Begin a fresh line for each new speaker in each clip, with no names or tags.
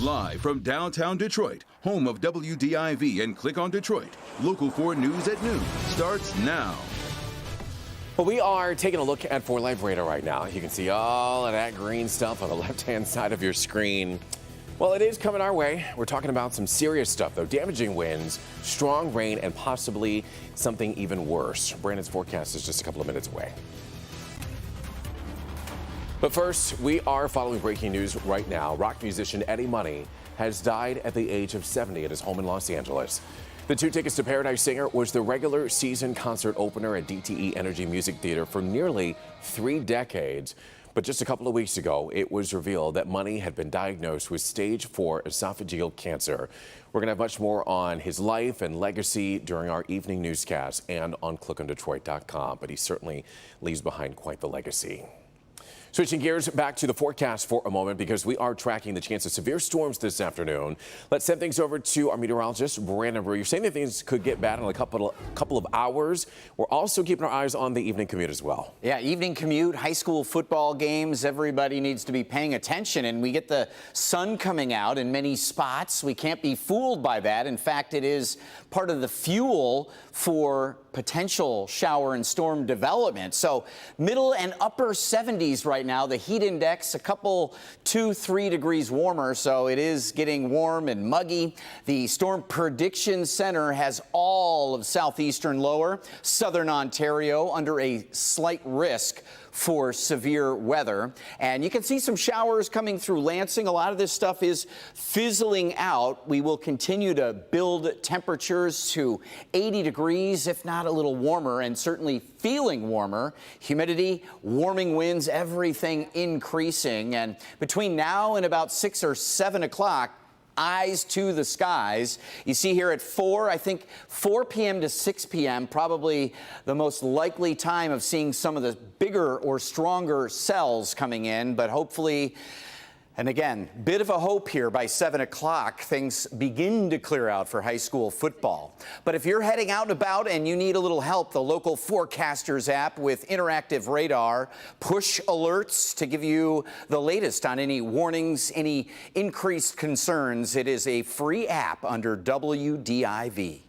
Live from downtown Detroit, home of WDIV and Click on Detroit, Local 4 News at noon starts now.
Well, we are taking a look at 4 Live radar right now. You can see all of that green stuff on the left-hand side of your screen. Well, it is coming our way. We're talking about some serious stuff, though. Damaging winds, strong rain, and possibly something even worse. Brandon's forecast is just a couple of minutes away. But first, we are following breaking news right now. Rock musician Eddie Money has died at the age of 70 at his home in Los Angeles. The 2 Tickets to Paradise singer was the regular season concert opener at DTE Energy Music Theater for nearly 3 decades. But just a couple of weeks ago, it was revealed that Money had been diagnosed with stage 4 esophageal cancer. We're going to have much more on his life and legacy during our evening newscast and on clickondetroit.com. But he certainly leaves behind quite the legacy. Switching gears back to the forecast for a moment because we are tracking the chance of severe storms this afternoon. Let's send things over to our meteorologist, Brandon Brewer. You're saying that things could get bad in a couple of hours. We're also keeping our eyes on the evening commute as well.
Yeah, evening commute, high school football games. Everybody needs to be paying attention. And we get the sun coming out in many spots. We can't be fooled by that. In fact, it is part of the fuel for potential shower and storm development. So middle and upper 70s right now. The heat index a couple 2-3 degrees warmer, so it is getting warm and muggy. The Storm Prediction Center has all of southeastern lower southern Ontario under a slight risk for severe weather. And you can see some showers coming through Lansing. A lot of this stuff is fizzling out. We will continue to build temperatures to 80 degrees, if not a little warmer, and certainly feeling warmer. Humidity, warming winds, everything increasing. And between now and about 6 or 7 o'clock, eyes to the skies. You see here at 4, I think 4 p.m. to 6 p.m. probably the most likely time of seeing some of the bigger or stronger cells coming in, but hopefully, and again, bit of a hope here by 7 o'clock, things begin to clear out for high school football. But if you're heading out and about and you need a little help, the Local Forecasters app with interactive radar, push alerts to give you the latest on any warnings, any increased concerns. It is a free app under WDIV.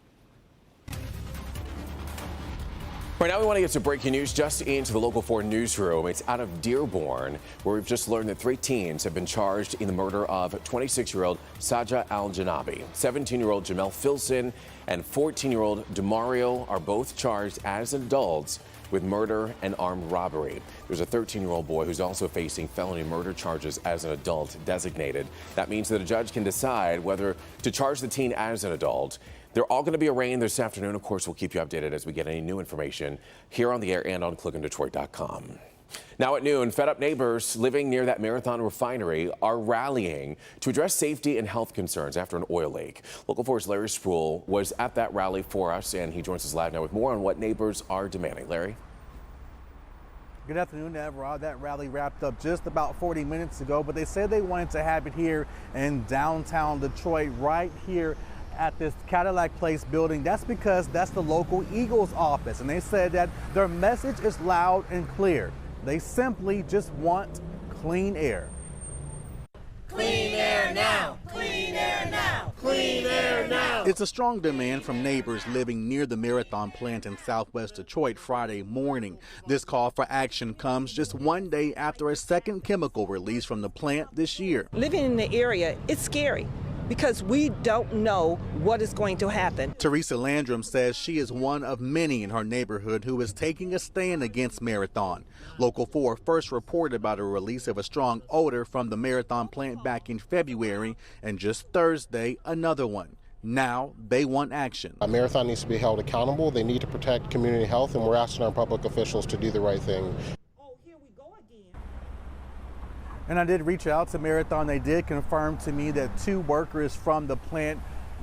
Right now, we want to get to breaking news just into the Local 4 newsroom. It's out of Dearborn, where we've just learned that 3 teens have been charged in the murder of 26-year-old Saja Al-Janabi. 17-year-old Jamel Filson and 14-year-old DeMario are both charged as adults with murder and armed robbery. There's a 13-year-old boy who's also facing felony murder charges as an adult designated. That means that a judge can decide whether to charge the teen as an adult. They're all going to be arraigned this afternoon. Of course, we'll keep you updated as we get any new information here on the air and on clickondetroit.com. Now at noon, fed up neighbors living near that Marathon refinery are rallying to address safety and health concerns after an oil leak. Local 4's Larry Sproul was at that rally for us, and he joins us live now with more on what neighbors are demanding. Larry?
Good afternoon, Everard. That rally wrapped up just about 40 minutes ago, but they said they wanted to have it here in downtown Detroit, right here at this Cadillac Place building. That's because that's the local Eagles office, and they said that their message is loud and clear. They simply just want clean air.
Clean air now! Clean air now! Clean air now!
It's a strong demand from neighbors living near the Marathon plant in southwest Detroit Friday morning. This call for action comes just 1 day after a second chemical release from the plant this year.
Living in the area, it's scary, because we don't know what is going to happen.
Teresa Landrum says she is one of many in her neighborhood who is taking a stand against Marathon. Local 4 first reported about a release of a strong odor from the Marathon plant back in February, and just Thursday, another one. Now they want action.
Marathon needs to be held accountable. They need to protect community health, and we're asking our public officials to do the right thing.
And I did reach out to Marathon. They did confirm to me that 2 workers from the plant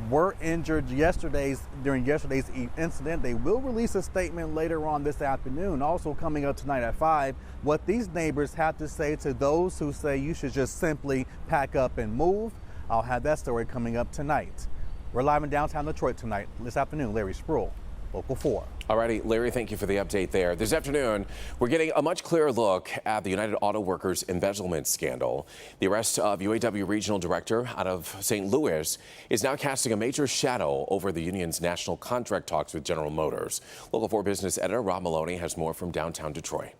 were injured during yesterday's incident. They will release a statement later on this afternoon. Also coming up tonight at 5, what these neighbors have to say to those who say you should just simply pack up and move. I'll have that story coming up tonight. We're live in downtown Detroit tonight. This afternoon, Larry Sproul, Local 4.
Alrighty, Larry, thank you for the update there. This afternoon, we're getting a much clearer look at the United Auto Workers embezzlement scandal. The arrest of UAW Regional Director out of St. Louis is now casting a major shadow over the union's national contract talks with General Motors. Local 4 business editor Rob Maloney has more from downtown Detroit.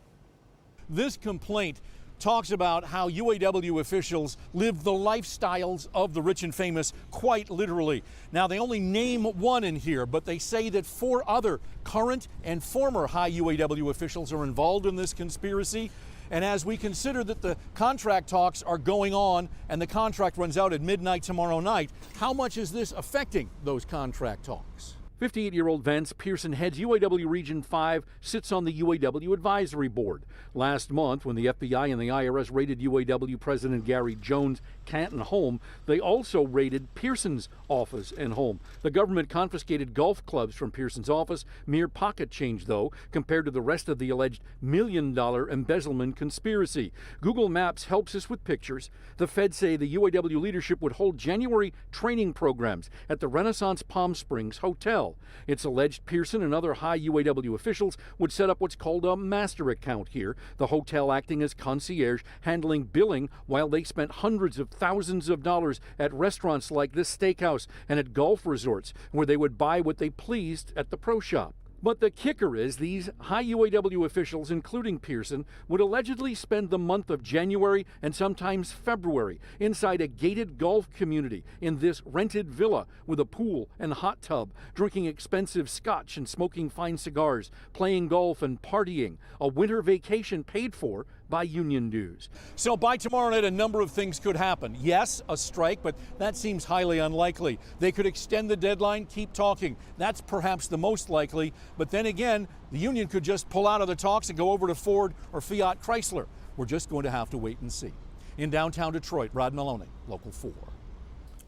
This complaint talks about how UAW officials live the lifestyles of the rich and famous, quite literally. Now, they only name one in here, but they say that 4 other current and former high UAW officials are involved in this conspiracy. And as we consider that the contract talks are going on and the contract runs out at midnight tomorrow night, how much is this affecting those contract talks? 58-year-old Vance Pearson heads UAW Region 5, sits on the UAW Advisory Board. Last month, when the FBI and the IRS raided UAW President Gary Jones' Canton home, they also raided Pearson's office and home. The government confiscated golf clubs from Pearson's office, mere pocket change though, compared to the rest of the alleged $1 million embezzlement conspiracy. Google Maps helps us with pictures. The feds say the UAW leadership would hold January training programs at the Renaissance Palm Springs Hotel. It's alleged Pearson and other high UAW officials would set up what's called a master account here, the hotel acting as concierge, handling billing while they spent hundreds of thousands of dollars at restaurants like this steakhouse and at golf resorts where they would buy what they pleased at the pro shop. But the kicker is these high UAW officials, including Pearson, would allegedly spend the month of January and sometimes February inside a gated golf community in this rented villa with a pool and hot tub, drinking expensive scotch and smoking fine cigars, playing golf and partying, a winter vacation paid for by union dues. So by tomorrow night, a number of things could happen. Yes, a strike, but that seems highly unlikely. They could extend the deadline, keep talking. That's perhaps the most likely. But then again, the union could just pull out of the talks and go over to Ford or Fiat Chrysler. We're just going to have to wait and see. In downtown Detroit, Rod Maloney, Local 4.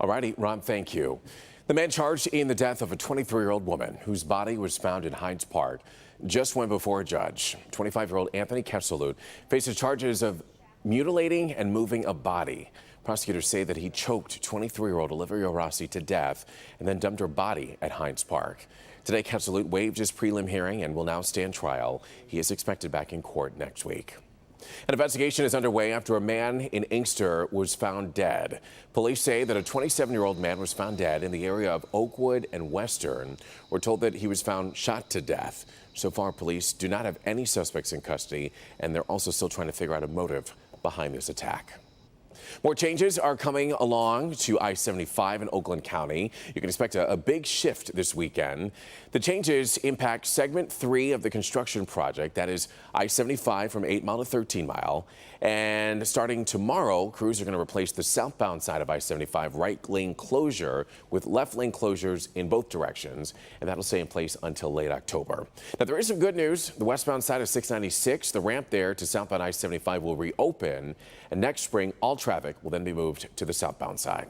All righty, Ron, thank you. The man charged in the death of a 23-year-old woman whose body was found in Hines Park just went before a judge. 25-year-old Anthony Kesselute faces charges of mutilating and moving a body. Prosecutors say that he choked 23-year-old Olivia Rossi to death and then dumped her body at Hines Park. Today, Kesselute waived his prelim hearing and will now stand trial. He is expected back in court next week. An investigation is underway after a man in Inkster was found dead. Police say that a 27-year-old man was found dead in the area of Oakwood and Western. We're told that he was found shot to death. So far, police do not have any suspects in custody, and they're also still trying to figure out a motive behind this attack. More changes are coming along to I-75 in Oakland County. You can expect a big shift this weekend. The changes impact segment 3 of the construction project, that is I-75 from 8 Mile to 13 Mile. And starting tomorrow, crews are going to replace the southbound side of I-75 right lane closure with left lane closures in both directions, and that'll stay in place until late October. Now, there is some good news. The westbound side of 696, the ramp there to southbound I-75 will reopen, and next spring, all traffic will then be moved to the southbound side.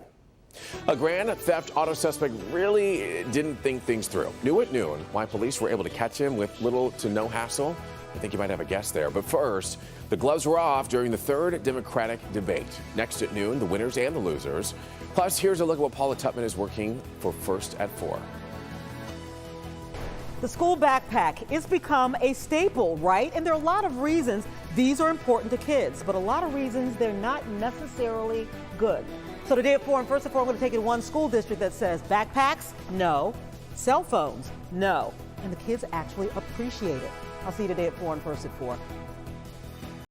A grand theft auto suspect really didn't think things through. New at noon, why police were able to catch him with little to no hassle? I think you might have a guess there. But first, the gloves were off during the third Democratic debate. Next at noon, the winners and the losers. Plus, here's a look at what Paula Tutman is working for first at 4.
The school backpack has become a staple, right? And there are a lot of reasons these are important to kids, but a lot of reasons they're not necessarily good. So today at 4 and First at 4, I'm going to take you to one school district that says backpacks, no. Cell phones, no. And the kids actually appreciate it. I'll see you today at 4 and First at 4.